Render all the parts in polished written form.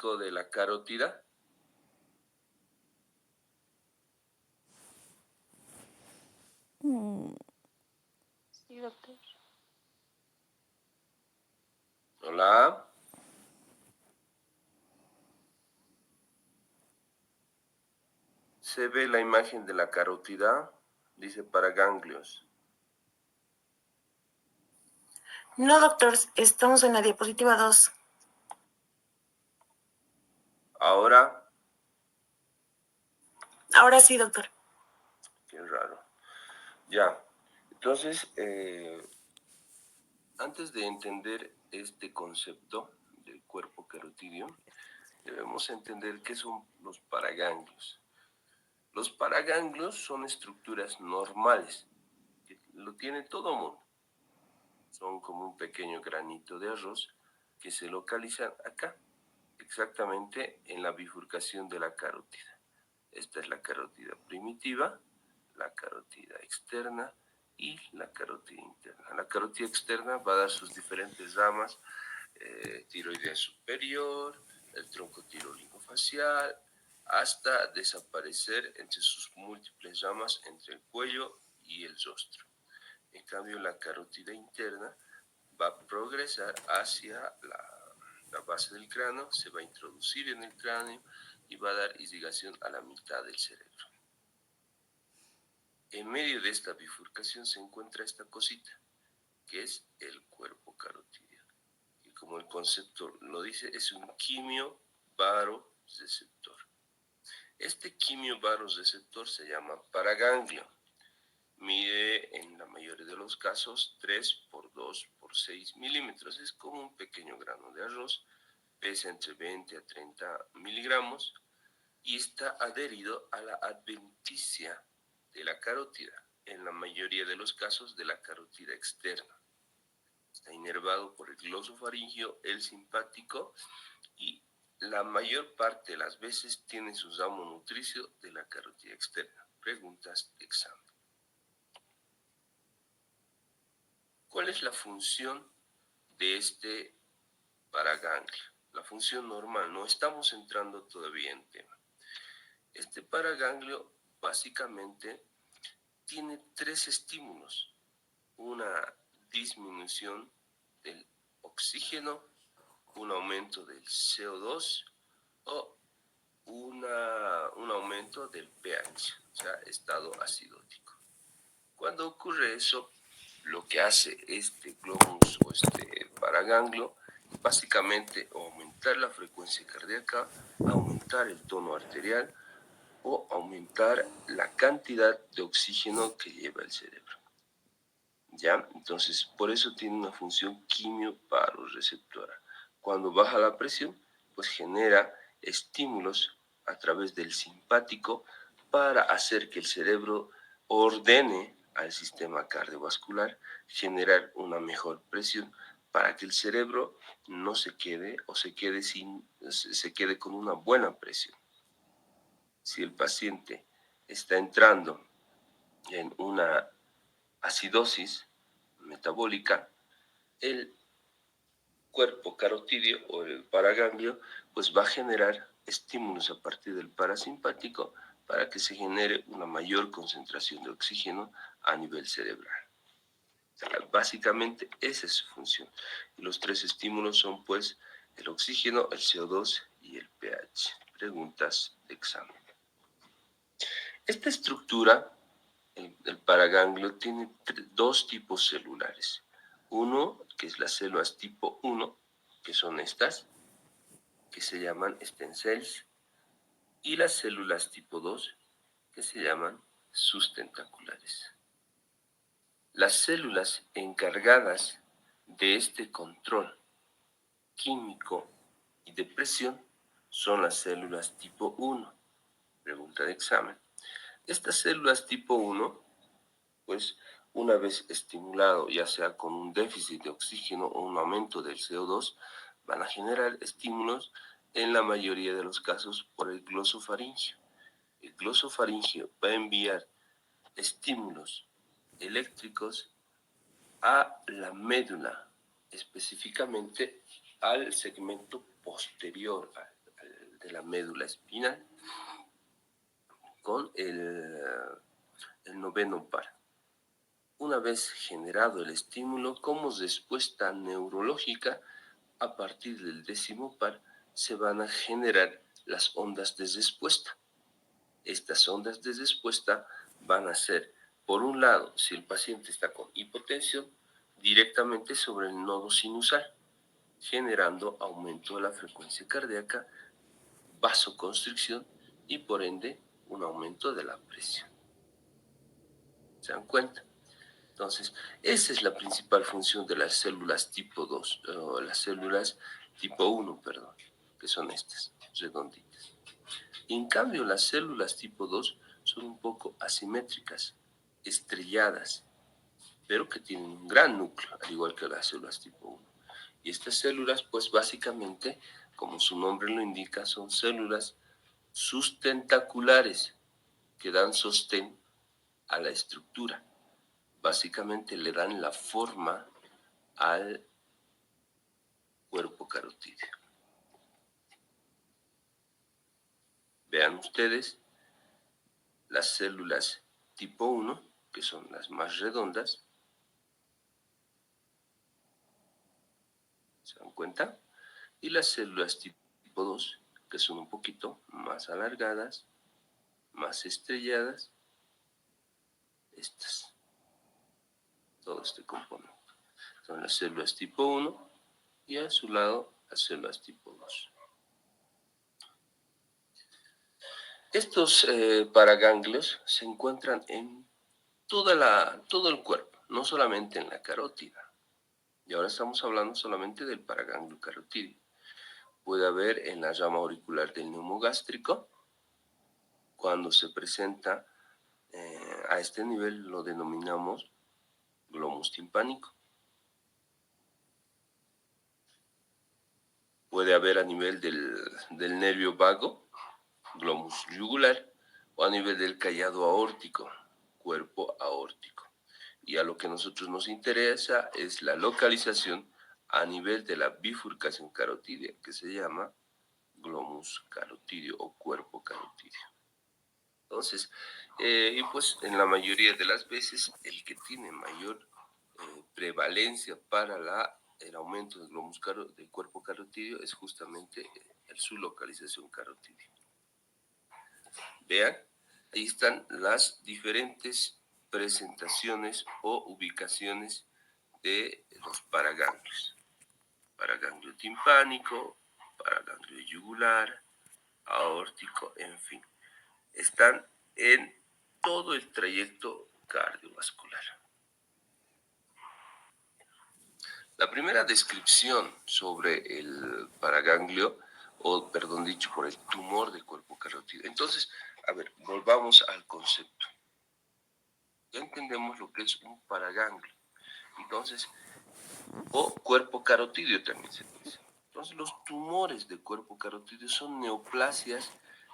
de la carótida? Sí, doctor. Hola. Se ve la imagen de la carótida, dice paraganglios. No, doctor, estamos en la diapositiva 2. Ahora, Ahora sí, doctor. qué raro. Ya, entonces, antes de entender este concepto del cuerpo carotídeo, debemos entender qué son los paraganglios. Los paraganglios son estructuras normales, que lo tiene todo mundo. Son como un pequeño granito de arroz que se localizan acá, exactamente en la bifurcación de la carótida. Esta es la carótida primitiva, la carótida externa y la carótida interna. La carótida externa va a dar sus diferentes ramas, tiroidea superior, el tronco tirolingofacial, hasta desaparecer entre sus múltiples ramas entre el cuello y el rostro. En cambio, la carótida interna va a progresar hacia la base del cráneo, se va a introducir en el cráneo y va a dar irrigación a la mitad del cerebro. En medio de esta bifurcación se encuentra esta cosita, que es el cuerpo carotídeo. Y como el concepto lo dice, es un quimio-baroreceptor. Este quimio-baroreceptor se llama paraganglio. Mide en la mayoría de los casos 3 por 2 por 6 milímetros. Es como un pequeño grano de arroz, pesa entre 20 a 30 miligramos y está adherido a la adventicia de la carótida, en la mayoría de los casos de la carótida externa. Está inervado por el glosofaringio, el simpático, y la mayor parte de las veces tiene su ramo nutricio de la carótida externa. Preguntas de examen. ¿Cuál es la función de este paraganglio? La función normal, no estamos entrando todavía en tema. Este paraganglio básicamente tiene tres estímulos: una disminución del oxígeno, un aumento del CO2 o un aumento del pH, o sea, estado acidótico. Cuando ocurre eso, lo que hace este globus o este paraganglio es básicamente aumentar la frecuencia cardíaca, aumentar el tono arterial o aumentar la cantidad de oxígeno que lleva el cerebro. ¿Ya? Entonces, por eso tiene una función quimio-baroreceptora. Cuando baja la presión, pues genera estímulos a través del simpático para hacer que el cerebro ordene al sistema cardiovascular, generar una mejor presión para que el cerebro no se quede o se quede con una buena presión. Si el paciente está entrando en una acidosis metabólica, el cuerpo carotídeo o el paraganglio pues va a generar estímulos a partir del parasimpático para que se genere una mayor concentración de oxígeno a nivel cerebral. O sea, básicamente esa es su función. Y los tres estímulos son pues el oxígeno, el CO2 y el pH. Preguntas de examen. Esta estructura, el paraganglio, tiene dos tipos celulares. Uno, que es las células tipo 1, que son estas, que se llaman stem cells, y las células tipo 2, que se llaman sustentaculares. Las células encargadas de este control químico y de presión son las células tipo 1. Pregunta de examen. Estas células tipo 1, pues una vez estimulado, ya sea con un déficit de oxígeno o un aumento del CO2, van a generar estímulos en la mayoría de los casos por el glosofaringio. El glosofaringio va a enviar estímulos eléctricos a la médula, específicamente al segmento posterior, de la médula espinal con el noveno par. Una vez generado el estímulo como respuesta neurológica, a partir del décimo par se van a generar las ondas de respuesta. Estas ondas de respuesta van a ser, por un lado, si el paciente está con hipotensión, directamente sobre el nodo sinusal, generando aumento de la frecuencia cardíaca, vasoconstricción y por ende un aumento de la presión. ¿Se dan cuenta? Entonces, esa es la principal función de las células tipo 2, o las células tipo 1, perdón, que son estas, redonditas. En cambio, las células tipo 2 son un poco asimétricas, estrelladas, pero que tienen un gran núcleo, al igual que las células tipo 1. Y estas células, pues básicamente, como su nombre lo indica, son células sustentaculares que dan sostén a la estructura. Básicamente le dan la forma al cuerpo carotídeo. Vean ustedes las células tipo 1, que son las más redondas. ¿Se dan cuenta? Y las células tipo 2, que son un poquito más alargadas, más estrelladas. Estas. Todo este componente. Son las células tipo 1 y a su lado las células tipo 2. Estos paraganglios se encuentran en todo el cuerpo, no solamente en la carótida. Y ahora estamos hablando solamente del paraganglio carotídeo. Puede haber en la rama auricular del neumogástrico. Cuando se presenta a este nivel lo denominamos glomus timpánico. Puede haber a nivel del nervio vago, glomus yugular, o a nivel del callado aórtico, cuerpo aórtico. Y a lo que a nosotros nos interesa es la localización a nivel de la bifurcación carotídea, que se llama glomus carotídeo o cuerpo carotídeo. Entonces, y pues en la mayoría de las veces, el que tiene mayor prevalencia para el aumento del del cuerpo carotídeo es justamente su localización carotídea. Vean, ahí están las diferentes presentaciones o ubicaciones de los paraganglios. Paraganglio timpánico, paraganglio yugular, aórtico, en fin. Están en todo el trayecto cardiovascular. La primera descripción sobre el paraganglio, o perdón dicho, por el tumor de cuerpo carotídeo. Entonces, a ver, volvamos al concepto. Ya entendemos lo que es un paraganglio. Entonces, o cuerpo carotídeo también se dice. Entonces, los tumores de cuerpo carotídeo son neoplasias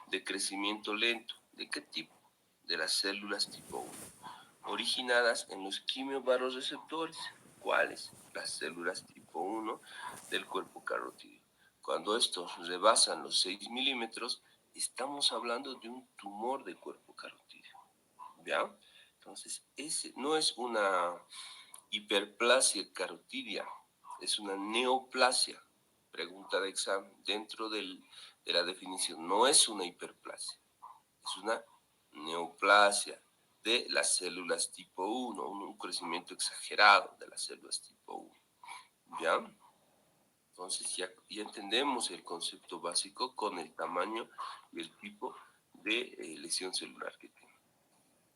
de crecimiento lento. ¿De qué tipo? De las células tipo 1, originadas en los quimiobarorreceptores. ¿Cuáles? Las células tipo 1 del cuerpo carotídeo. Cuando estos rebasan los 6 milímetros, estamos hablando de un tumor de cuerpo carotídeo. ¿Ya? Entonces, ese no es una hiperplasia carotidia, es una neoplasia. Pregunta de examen. Dentro de la definición, no es una hiperplasia, es una neoplasia de las células tipo 1, un crecimiento exagerado de las células tipo 1. ¿Ya? Entonces ya entendemos el concepto básico con el tamaño y el tipo de lesión celular que tiene.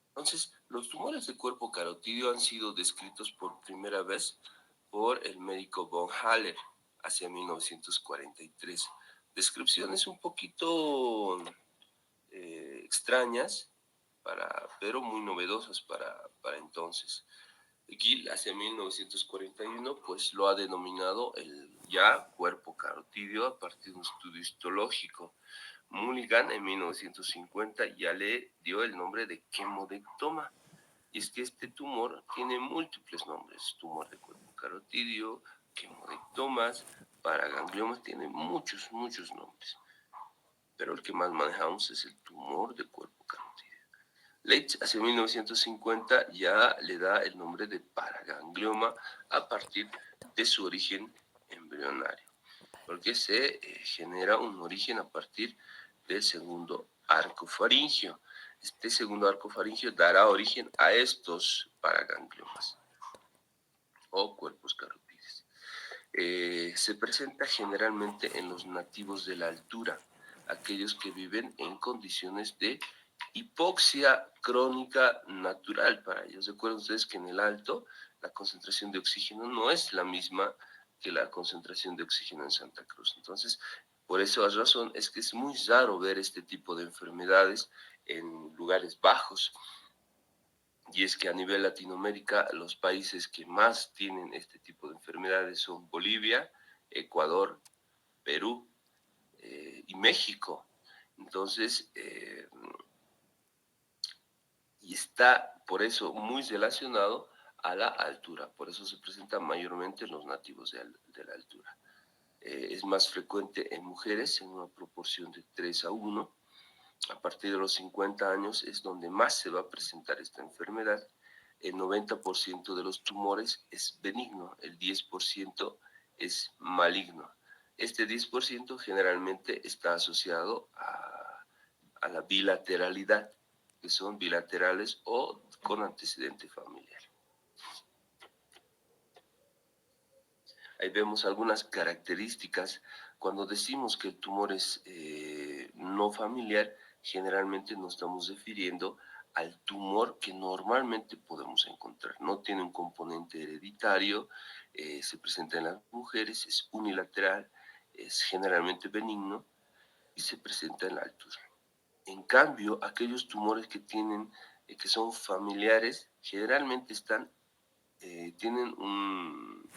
Entonces, los tumores de cuerpo carotídeo han sido descritos por primera vez por el médico von Haller hacia 1943. Descripciones un poquito extrañas, pero muy novedosas para entonces. Gill hacia 1941 pues lo ha denominado el ya cuerpo carotídeo a partir de un estudio histológico. Mulligan en 1950 ya le dio el nombre de quemodectoma. Y es que este tumor tiene múltiples nombres: tumor de cuerpo carotídeo, quemodectomas, paragangliomas, tiene muchos nombres. pero el que más manejamos es el tumor de cuerpo carotídeo. Leitch hacia 1950 ya le da el nombre de paraganglioma a partir de su origen embrionario, porque se genera un origen a partir del segundo arco faríngeo. Este segundo arco faríngeo dará origen a estos paragangliomas o cuerpos carotídeos. Se presenta generalmente en los nativos de la altura, aquellos que viven en condiciones de hipoxia crónica natural para ellos. Recuerden ustedes que en el alto la concentración de oxígeno no es la misma que la concentración de oxígeno en Santa Cruz. Entonces, por esa razón es que es muy raro ver este tipo de enfermedades en lugares bajos. Y es que a nivel Latinoamérica, los países que más tienen este tipo de enfermedades son Bolivia, Ecuador, Perú y México. Entonces, y está por eso muy relacionado a la altura. Por eso se presenta mayormente en los nativos de la altura. Es más frecuente en mujeres en una proporción de 3 a 1. A partir de los 50 años es donde más se va a presentar esta enfermedad. El 90% de los tumores es benigno, el 10% es maligno. Este 10% generalmente está asociado a la bilateralidad, que son bilaterales o con antecedente familiar. Ahí vemos algunas características. Cuando decimos que el tumor es no familiar, generalmente nos estamos refiriendo al tumor que normalmente podemos encontrar. No tiene un componente hereditario, se presenta en las mujeres, es unilateral, es generalmente benigno y se presenta en la altura. En cambio, aquellos tumores que tienen, que son familiares, generalmente tienen un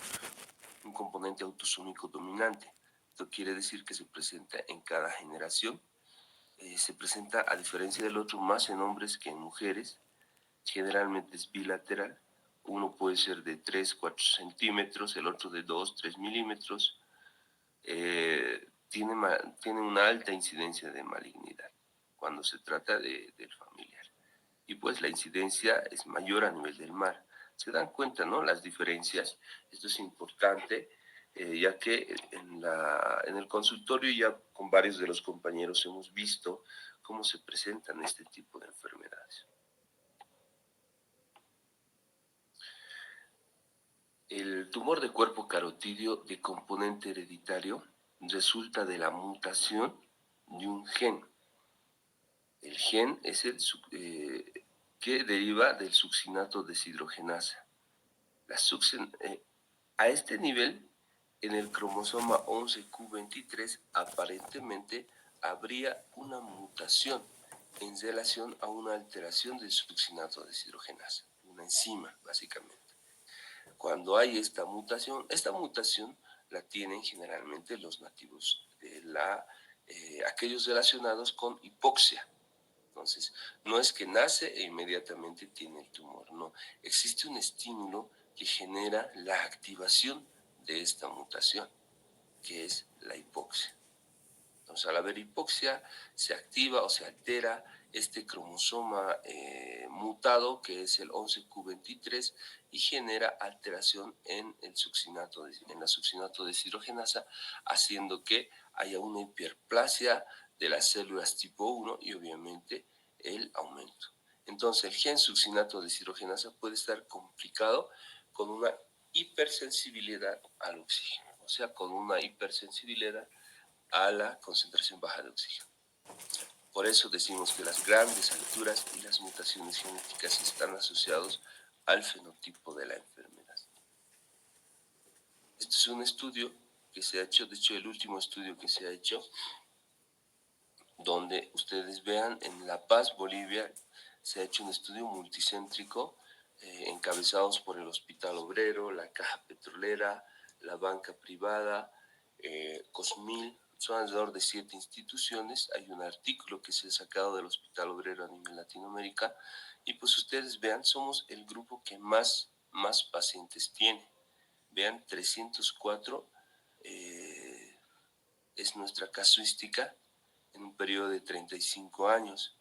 componente autosómico dominante. Esto quiere decir que se presenta en cada generación. Se presenta, a diferencia del otro, más en hombres que en mujeres. Generalmente es bilateral. Uno puede ser de 3, 4 centímetros, el otro de 2, 3 milímetros. Tiene una alta incidencia de malignidad cuando se trata del familiar. Y pues la incidencia es mayor a nivel del mar. Se dan cuenta, ¿no? Las diferencias. Esto es importante, ya que en el consultorio ya con varios de los compañeros hemos visto cómo se presentan este tipo de enfermedades. El tumor de cuerpo carotídeo de componente hereditario resulta de la mutación de un gen. El gen es el que deriva del succinato deshidrogenasa. A este nivel, en el cromosoma 11q23 aparentemente habría una mutación en relación a una alteración del succinato deshidrogenasa, una enzima básicamente. Cuando hay esta mutación la tienen generalmente los nativos de aquellos relacionados con hipoxia. Entonces, no es que nace e inmediatamente tiene el tumor, no. Existe un estímulo que genera la activación de esta mutación, que es la hipoxia. Entonces, al haber hipoxia, se activa o se altera este cromosoma mutado, que es el 11q23, y genera alteración en la succinato deshidrogenasa, haciendo que haya una hiperplasia de las células tipo 1 y obviamente el aumento. Entonces, el gen succinato deshidrogenasa puede estar complicado con una hipersensibilidad al oxígeno, o sea, con una hipersensibilidad a la concentración baja de oxígeno. Por eso decimos que las grandes alturas y las mutaciones genéticas están asociados al fenotipo de la enfermedad. Este es un estudio que se ha hecho, de hecho el último estudio que se ha hecho, donde ustedes vean en La Paz, Bolivia, se ha hecho un estudio multicéntrico encabezados por el Hospital Obrero, la Caja Petrolera, la banca privada, Cosmil. Son alrededor de 7 instituciones. Hay un artículo que se ha sacado del Hospital Obrero a nivel Latinoamérica y pues ustedes vean, somos el grupo que más pacientes tiene. Vean, 304 es nuestra casuística en un periodo de 35 años.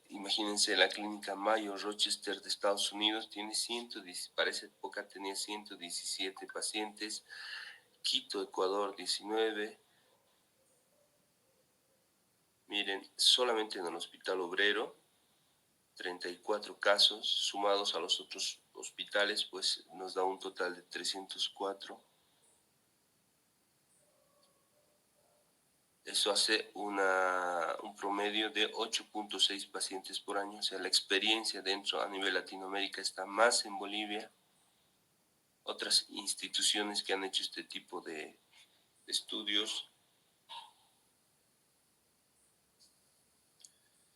Imagínense, la clínica Mayo Rochester de Estados Unidos tiene 110, para esa época tenía 117 pacientes, Quito, Ecuador, 19. Miren, solamente en el Hospital Obrero, 34 casos, sumados a los otros hospitales, pues nos da un total de 304. Eso hace un promedio de 8.6 pacientes por año. O sea, la experiencia dentro a nivel Latinoamérica está más en Bolivia. Otras instituciones que han hecho este tipo de estudios,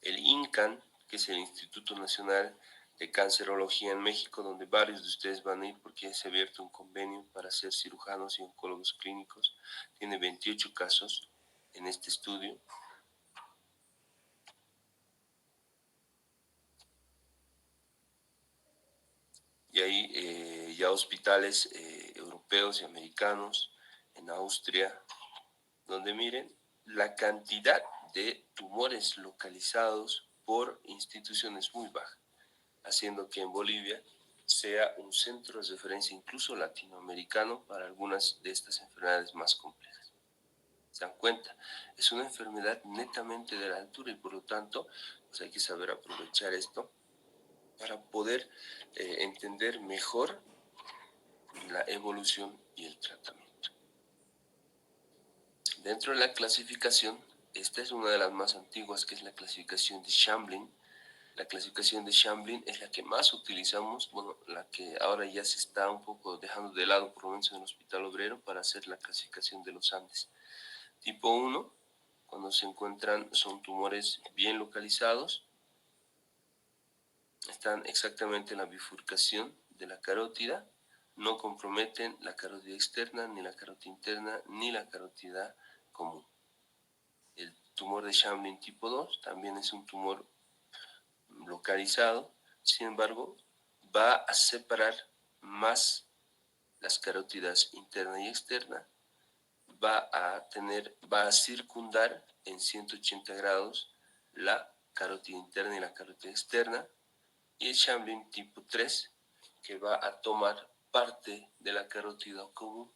el INCAN, que es el Instituto Nacional de Cancerología en México, donde varios de ustedes van a ir porque se ha abierto un convenio para ser cirujanos y oncólogos clínicos. Tiene 28 casos en este estudio. Y hay ya hospitales europeos y americanos, en Austria, donde miren la cantidad de tumores localizados por instituciones muy baja, haciendo que en Bolivia sea un centro de referencia incluso latinoamericano para algunas de estas enfermedades más complejas. ¿Se dan cuenta? Es una enfermedad netamente de la altura y por lo tanto pues hay que saber aprovechar esto para poder entender mejor la evolución y el tratamiento. Dentro de la clasificación, esta es una de las más antiguas, que es la clasificación de Chamblin. La clasificación de Chamblin es la que más utilizamos, bueno, la que ahora ya se está un poco dejando de lado, por lo menos en el Hospital Obrero, para hacer la clasificación de los Andes. Tipo 1, cuando se encuentran, son tumores bien localizados, están exactamente en la bifurcación de la carótida, no comprometen la carótida externa, ni la carótida interna, ni la carótida común. El tumor de Chamblin tipo 2 también es un tumor localizado, sin embargo, va a separar más las carótidas interna y externa, va a circundar en 180 grados la carótida interna y la carótida externa, y el Chamblin tipo 3, que va a tomar parte de la carótida común,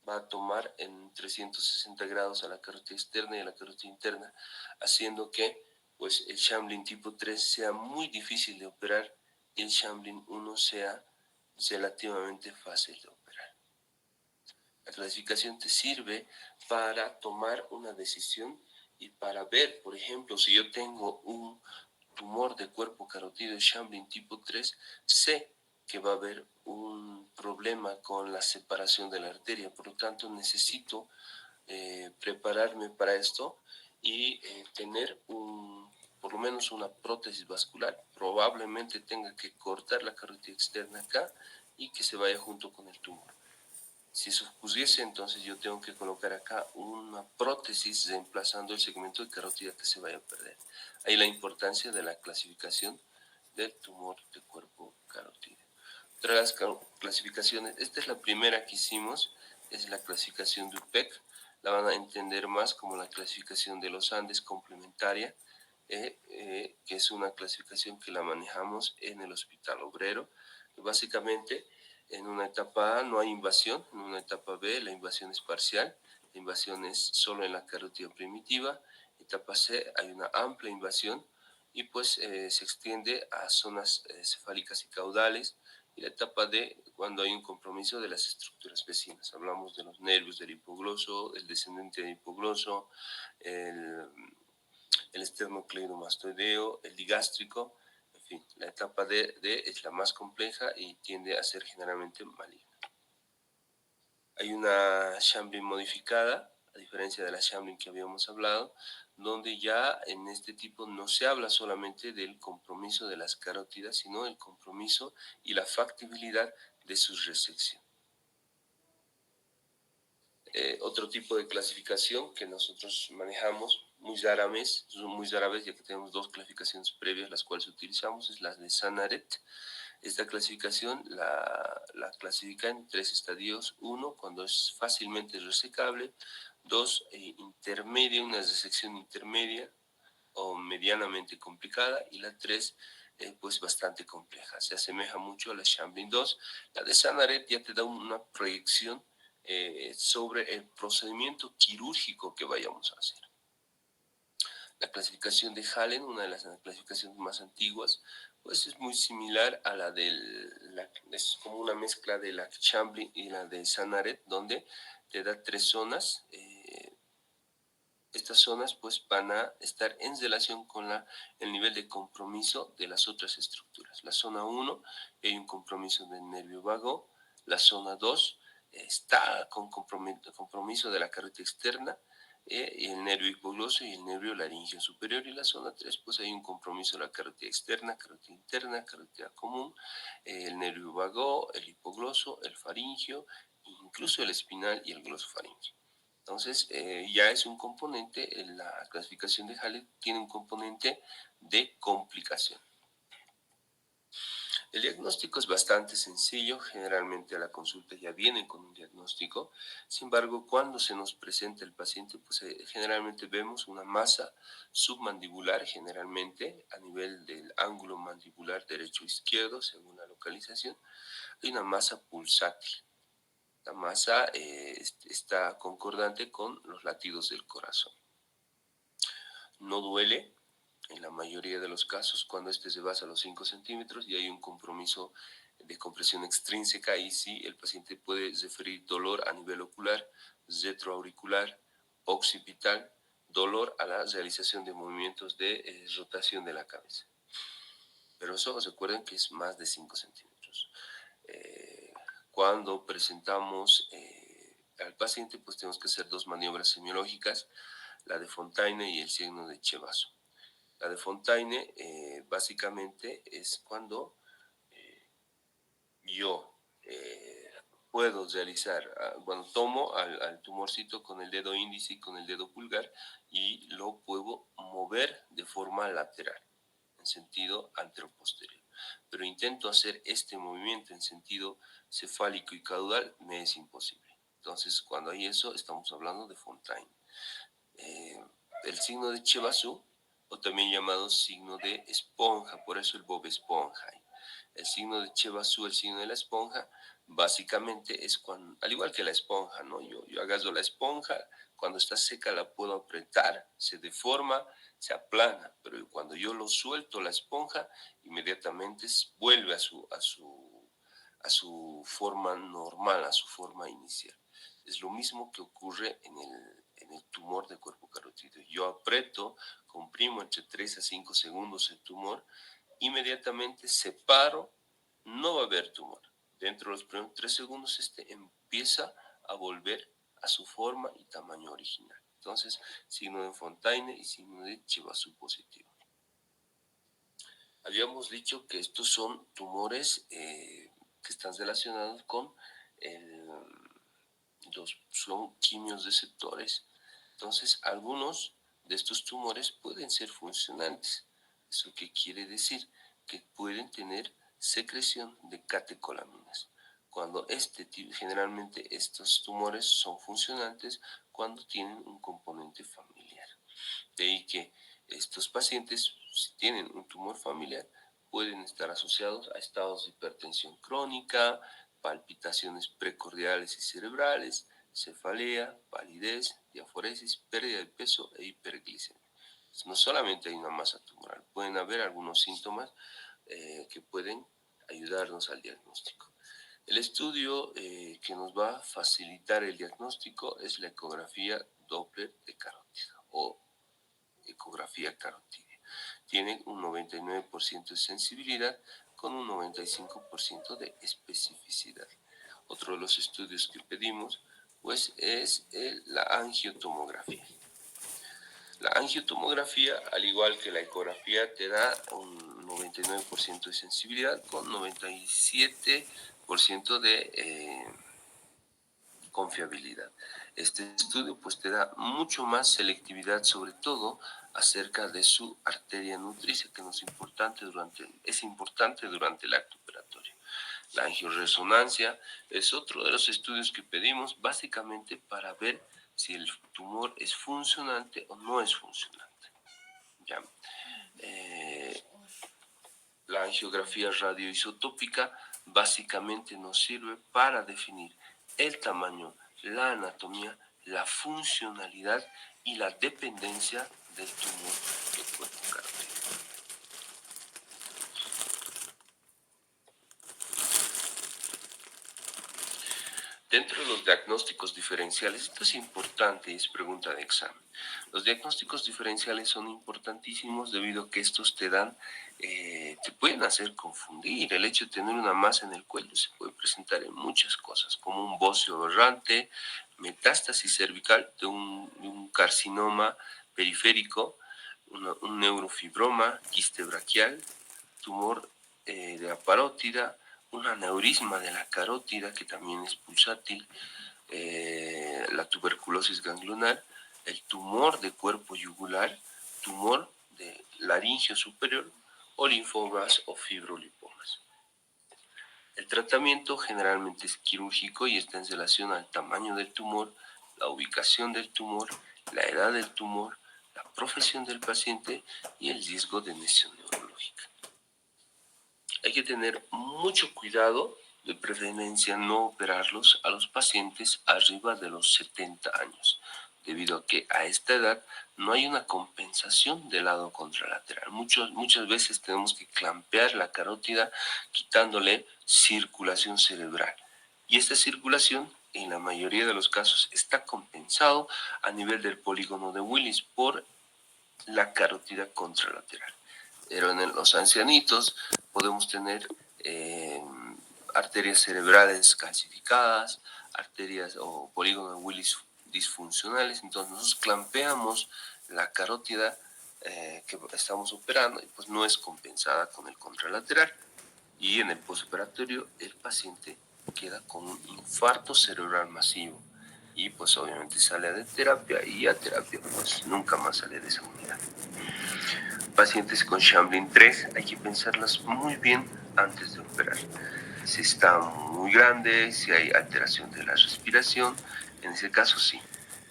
va a tomar en 360 grados a la carótida externa y a la carótida interna, haciendo que pues, el Chamblin tipo 3 sea muy difícil de operar y el Chamblin 1 sea relativamente fácil de operar. La clasificación te sirve para tomar una decisión y para ver, por ejemplo, si yo tengo un tumor de cuerpo carotido de Chamblin tipo 3, sé que va a haber un problema con la separación de la arteria, por lo tanto necesito prepararme para esto y tener por lo menos una prótesis vascular. Probablemente tenga que cortar la carótida externa acá y que se vaya junto con el tumor. Si eso ocurriese, entonces yo tengo que colocar acá una prótesis reemplazando el segmento de carótida que se vaya a perder. Ahí la importancia de la clasificación del tumor de cuerpo carotido. Otra de las clasificaciones, esta es la primera que hicimos, es la clasificación de UPEC. La van a entender más como la clasificación de los Andes complementaria, que es una clasificación que la manejamos en el Hospital Obrero. Básicamente, en una etapa A no hay invasión, en una etapa B la invasión es parcial, la invasión es solo en la carótida primitiva, etapa C hay una amplia invasión y pues se extiende a zonas cefálicas y caudales, y la etapa D cuando hay un compromiso de las estructuras vecinas. Hablamos de los nervios del hipogloso, el descendente del hipogloso, el esternocleidomastoideo, el digástrico, en fin, la etapa D es la más compleja y tiende a ser generalmente maligna. Hay una Chamblin modificada, a diferencia de la Chamblin que habíamos hablado, donde ya en este tipo no se habla solamente del compromiso de las carótidas, sino el compromiso y la factibilidad de su resección. Otro tipo de clasificación que nosotros manejamos muy rara vez, ya que tenemos dos clasificaciones previas las cuales utilizamos, es la de Sanaret. Esta clasificación la clasifica en 3 estadios. 1, cuando es fácilmente resecable; 2 intermedia, una resección intermedia o medianamente complicada, y la 3 pues bastante compleja, se asemeja mucho a la Chamblin 2. La de Sanaret ya te da una proyección sobre el procedimiento quirúrgico que vayamos a hacer. La clasificación de Hallen, una de las clasificaciones más antiguas, pues es muy similar a la es como una mezcla de la Chamblin y la de Sanaret, donde te da 3 zonas. Estas zonas pues van a estar en relación con el nivel de compromiso de las otras estructuras. La zona 1 hay un compromiso del nervio vago, la zona 2 está con compromiso de la carótida externa, y el nervio hipogloso y el nervio laringio superior, y la zona 3 pues hay un compromiso de la carótida externa, carótida interna, carótida común, el nervio vago, el hipogloso, el faringio, incluso el espinal y el glosofaringio. Entonces, ya es un componente, la clasificación de Halle tiene un componente de complicación. El diagnóstico es bastante sencillo, generalmente a la consulta ya vienen con un diagnóstico. Sin embargo, cuando se nos presenta el paciente, pues generalmente vemos una masa submandibular, generalmente a nivel del ángulo mandibular derecho o izquierdo, según la localización, hay una masa pulsátil. La masa está concordante con los latidos del corazón. No duele en la mayoría de los casos cuando se basa a los 5 centímetros y hay un compromiso de compresión extrínseca. Y sí, el paciente puede referir dolor a nivel ocular, retroauricular, occipital, dolor a la realización de movimientos de rotación de la cabeza. Pero eso recuerden que es más de 5 centímetros. Cuando presentamos al paciente, pues tenemos que hacer 2 maniobras semiológicas, la de Fontaine y el signo de Chevasso. La de Fontaine básicamente es cuando yo puedo realizar, tomo al tumorcito con el dedo índice y con el dedo pulgar y lo puedo mover de forma lateral, en sentido anteroposterior. Pero intento hacer este movimiento en sentido cefálico y caudal, me es imposible. Entonces, cuando hay eso, estamos hablando de Fontaine. El signo de Chevasso, o también llamado signo de esponja, por eso el Bob Esponja. El signo de Chevasso, el signo de la esponja, básicamente es cuando, al igual que la esponja, ¿no? Yo agarro la esponja, cuando está seca la puedo apretar, se deforma, se aplana, pero cuando yo lo suelto la esponja, inmediatamente vuelve a su forma normal, a su forma inicial. Es lo mismo que ocurre en el tumor de cuerpo carotídeo. Yo aprieto, comprimo entre 3 a 5 segundos el tumor, inmediatamente separo, no va a haber tumor. Dentro de los primeros 3 segundos empieza a volver a su forma y tamaño original. Entonces, signo de Fontaine y signo de Chevasso positivo. Habíamos dicho que estos son tumores que están relacionados con son quimios receptores. Entonces, algunos de estos tumores pueden ser funcionantes. ¿Eso qué quiere decir? Que pueden tener secreción de catecolaminas. Generalmente estos tumores son funcionantes cuando tienen un componente familiar. De ahí que estos pacientes, si tienen un tumor familiar, pueden estar asociados a estados de hipertensión crónica, palpitaciones precordiales y cerebrales, cefalea, palidez, diaforesis, pérdida de peso e hiperglicemia. No solamente hay una masa tumoral, pueden haber algunos síntomas que pueden ayudarnos al diagnóstico. El estudio que nos va a facilitar el diagnóstico es la ecografía Doppler de carótida o ecografía carotidia. Tiene un 99% de sensibilidad con un 95% de especificidad. Otro de los estudios que pedimos pues es la angiotomografía. La angiotomografía, al igual que la ecografía, te da un 99% de sensibilidad con 97% de confiabilidad. Este estudio pues te da mucho más selectividad, sobre todo acerca de su arteria nutricia, que es importante durante el acto operatorio. La angioresonancia es otro de los estudios que pedimos básicamente para ver si el tumor es funcionante o no es funcionante. ¿Ya? La angiografía radioisotópica básicamente nos sirve para definir el tamaño, la anatomía, la funcionalidad y la dependencia del tumor del cuerpo carotídeo. Dentro de los diagnósticos diferenciales, esto es importante y es pregunta de examen. Los diagnósticos diferenciales son importantísimos debido a que estos te dan, te pueden hacer confundir. El hecho de tener una masa en el cuello se puede presentar en muchas cosas, como un bocio aberrante, metástasis cervical de un carcinoma periférico, un neurofibroma, quiste braquial, tumor de la parótida, un aneurisma de la carótida que también es pulsátil, la tuberculosis ganglionar, el tumor de cuerpo yugular, tumor de laringio superior o linfomas o fibrolipomas. El tratamiento generalmente es quirúrgico y está en relación al tamaño del tumor, la ubicación del tumor, la edad del tumor, la profesión del paciente y el riesgo de lesión neurológica. Hay que tener mucho cuidado, de preferencia no operarlos a los pacientes arriba de los 70 años, debido a que a esta edad no hay una compensación del lado contralateral. Muchas veces tenemos que clampear la carótida quitándole circulación cerebral. Y esta circulación, en la mayoría de los casos, está compensado a nivel del polígono de Willis por la carótida contralateral. Pero en los ancianitos podemos tener arterias cerebrales calcificadas, arterias o polígonos de Willis disfuncionales. Entonces nosotros clampeamos la carótida que estamos operando y pues no es compensada con el contralateral. Y en el postoperatorio el paciente queda con un infarto cerebral masivo y pues obviamente sale de terapia y a terapia pues nunca más sale de esa unidad. Pacientes con Chamblin 3 hay que pensarlas muy bien antes de operar. Si está muy grande, si hay alteración de la respiración, en ese caso sí,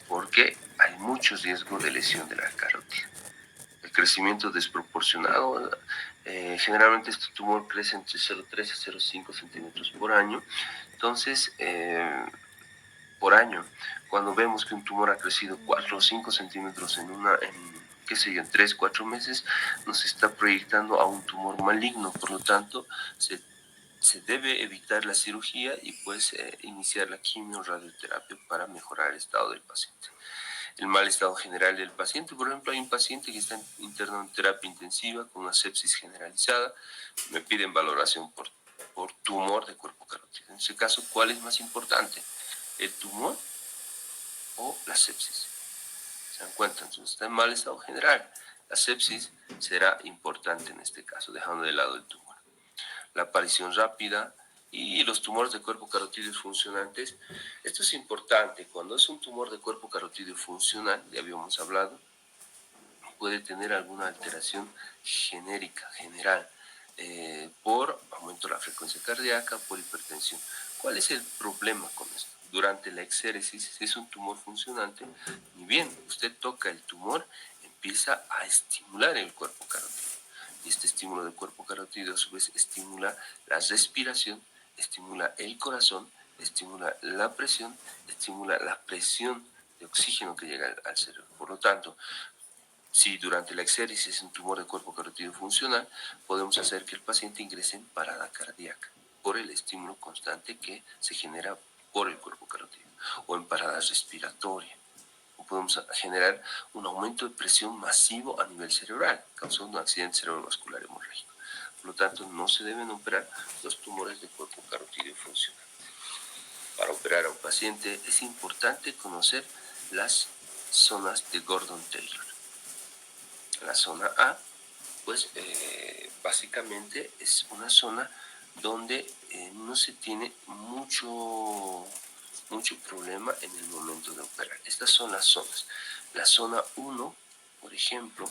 porque hay mucho riesgo de lesión de la carótida. El crecimiento desproporcionado, generalmente este tumor crece entre 0,3 a 0,5 centímetros por año, entonces por año, cuando vemos que un tumor ha crecido 4 o 5 centímetros en 3, 4 meses, nos está proyectando a un tumor maligno. Por lo tanto, se debe evitar la cirugía y pues iniciar la quimio-radioterapia para mejorar el estado del paciente. El mal estado general del paciente, por ejemplo, hay un paciente que está internado en terapia intensiva con una sepsis generalizada, me piden valoración por tumor de cuerpo carótido. En ese caso, ¿cuál es más importante? ¿El tumor o la sepsis? ¿Se dan cuenta? Entonces está en mal estado general. La sepsis será importante en este caso, dejando de lado el tumor. La aparición rápida y los tumores de cuerpo carotídeo funcionantes. Esto es importante. Cuando es un tumor de cuerpo carotídeo funcional, ya habíamos hablado, puede tener alguna alteración genérica, general, por aumento de la frecuencia cardíaca, por hipertensión. ¿Cuál es el problema con esto? Durante la exéresis, si es un tumor funcionante, ni bien usted toca el tumor, empieza a estimular el cuerpo carotídeo. Y este estímulo del cuerpo carotídeo a su vez estimula la respiración, estimula el corazón, estimula la presión de oxígeno que llega al cerebro. Por lo tanto, si durante la exéresis es un tumor de cuerpo carotídeo funcional, podemos hacer que el paciente ingrese en parada cardíaca por el estímulo constante que se genera por el cuerpo carotídeo, o en parada respiratoria, o podemos generar un aumento de presión masivo a nivel cerebral, causando un accidente cerebrovascular hemorrágico. Por lo tanto, no se deben operar los tumores de cuerpo carotídeo funcional. Para operar a un paciente es importante conocer las zonas de Gordon-Taylor. La zona A, pues básicamente es una zona donde no se tiene mucho problema en el momento de operar. Estas son las zonas. La zona 1, por ejemplo,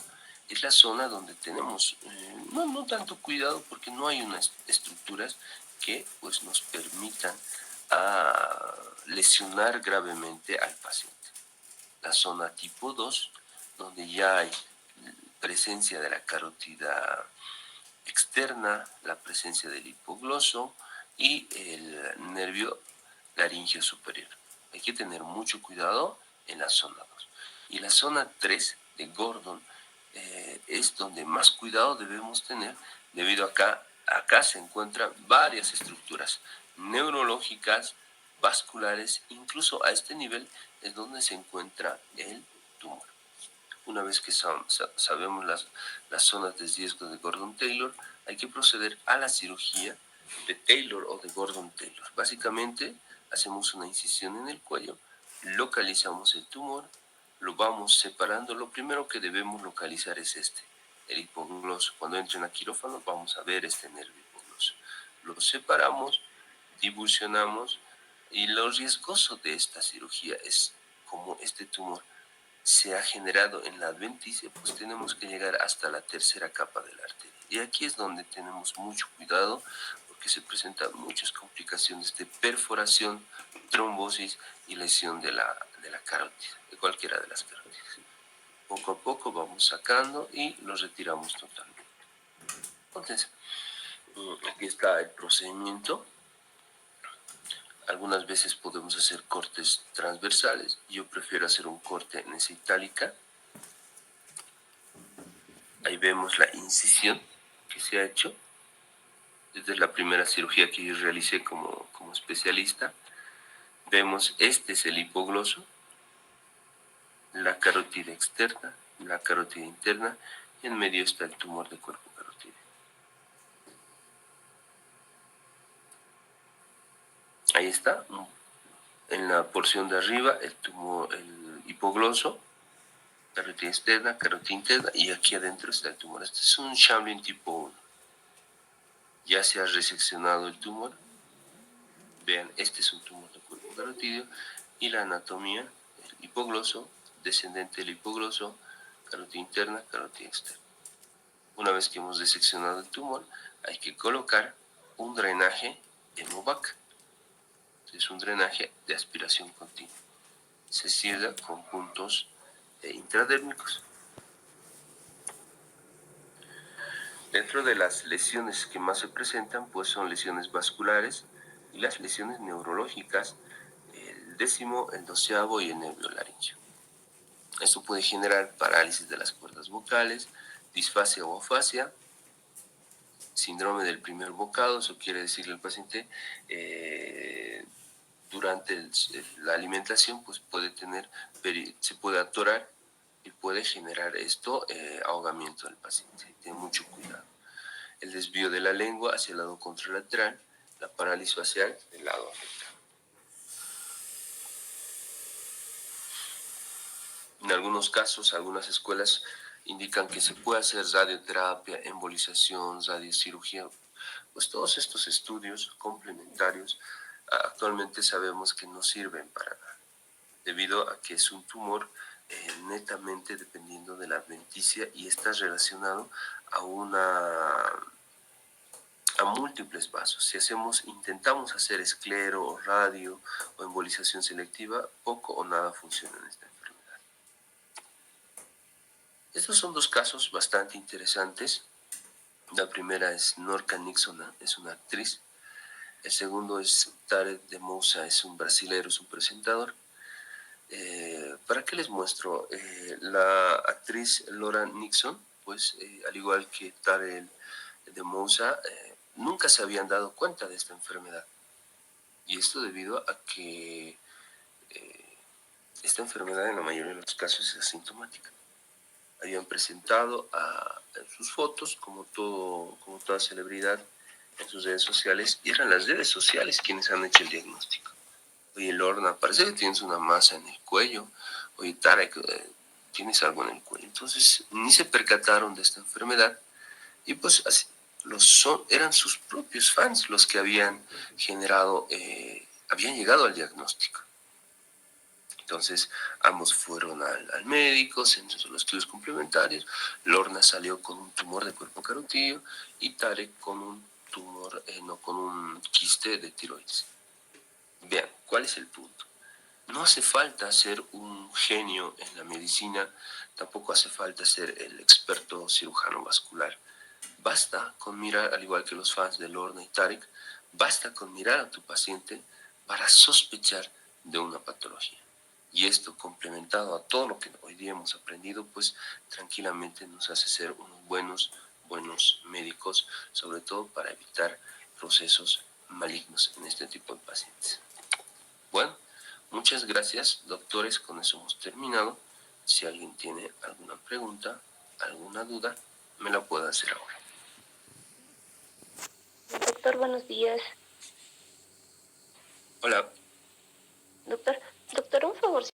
es la zona donde tenemos no tanto cuidado porque no hay unas estructuras que pues nos permitan lesionar gravemente al paciente. la zona tipo 2, donde ya hay presencia de la carótida externa, la presencia del hipogloso y el nervio laringio superior. Hay que tener mucho cuidado en la zona 2. Y la zona 3 de Gordon es donde más cuidado debemos tener, debido a acá se encuentran varias estructuras neurológicas, vasculares, incluso a este nivel es donde se encuentra el tumor. Una vez que sabemos las zonas de riesgo de Gordon-Taylor, hay que proceder a la cirugía de Taylor o de Gordon-Taylor. Básicamente, hacemos una incisión en el cuello, localizamos el tumor, lo vamos separando. Lo primero que debemos localizar es el hipogloso. Cuando entren a quirófano vamos a ver este nervio hipogloso. Lo separamos, divulsionamos, y lo riesgoso de esta cirugía es como este tumor se ha generado en la adventicia, pues tenemos que llegar hasta la tercera capa de la arteria. Y aquí es donde tenemos mucho cuidado, porque se presentan muchas complicaciones de perforación, trombosis y lesión de la carótida, de cualquiera de las carótidas. Poco a poco vamos sacando y lo retiramos totalmente. Entonces, aquí está el procedimiento. Algunas veces podemos hacer cortes transversales. Yo prefiero hacer un corte en esa itálica. Ahí vemos la incisión que se ha hecho desde la primera cirugía que yo realicé como especialista. Vemos, este es el hipogloso, la carótida externa, la carótida interna, y en medio está el tumor de cuerpo carotídeo. Ahí está, en la porción de arriba, el hipogloso, carótida externa, carótida interna, y aquí adentro está el tumor. Este es un Shamblin tipo 1. Ya se ha reseccionado el tumor. Vean, este es un tumor de cuerpo carotídeo, y la anatomía, el hipogloso, descendente del hipogloso, carótida interna, carótida externa. Una vez que hemos diseccionado el tumor, hay que colocar un drenaje Hemovac. Es un drenaje de aspiración continua. Se cierra con puntos intradérmicos. Dentro de las lesiones que más se presentan, pues son lesiones vasculares y las lesiones neurológicas, el 10º, el 12º y el nervio laringio. Esto puede generar parálisis de las cuerdas vocales, disfasia o afasia, síndrome del primer bocado. Eso quiere decirle al paciente, durante la alimentación, pues se puede atorar y puede generar esto ahogamiento del paciente. Ten mucho cuidado. El desvío de la lengua hacia el lado contralateral, la parálisis facial del lado afectado. En algunos casos, algunas escuelas indican que se puede hacer radioterapia, embolización, radiocirugía. Pues todos estos estudios complementarios actualmente sabemos que no sirven para nada, debido a que es un tumor netamente dependiendo de la adventicia, y está relacionado a múltiples vasos. Si intentamos hacer esclero o radio o embolización selectiva, poco o nada funciona en esta enfermedad. Estos son dos casos bastante interesantes. La primera es Norca Nixon, es una actriz. El segundo es Tarek de Moussa, es un brasilero, es un presentador. ¿Para qué les muestro? La actriz Laura Nixon, pues al igual que Tarek de Moussa, nunca se habían dado cuenta de esta enfermedad. Y esto debido a que esta enfermedad en la mayoría de los casos es asintomática. Habían presentado sus fotos, como toda celebridad, en sus redes sociales, y eran las redes sociales quienes han hecho el diagnóstico. Oye, Lorna, parece que tienes una masa en el cuello. Oye, Tarek, tienes algo en el cuello. Entonces, ni se percataron de esta enfermedad, y pues así, eran sus propios fans los que habían llegado al diagnóstico. Entonces, ambos fueron al médico, se hicieron los estudios complementarios. Lorna salió con un tumor de cuerpo carotídeo y Tarek con un con un quiste de tiroides. Vean, ¿cuál es el punto? No hace falta ser un genio en la medicina, tampoco hace falta ser el experto cirujano vascular. Basta con mirar, al igual que los fans de Lorna y Tarek, basta con mirar a tu paciente para sospechar de una patología. Y esto, complementado a todo lo que hoy día hemos aprendido, pues tranquilamente nos hace ser unos buenos médicos, sobre todo para evitar procesos malignos en este tipo de pacientes. Bueno, muchas gracias, doctores. Con eso hemos terminado. Si alguien tiene alguna pregunta, alguna duda, me la puede hacer ahora. Doctor, buenos días. Hola. Doctor, un favorcito.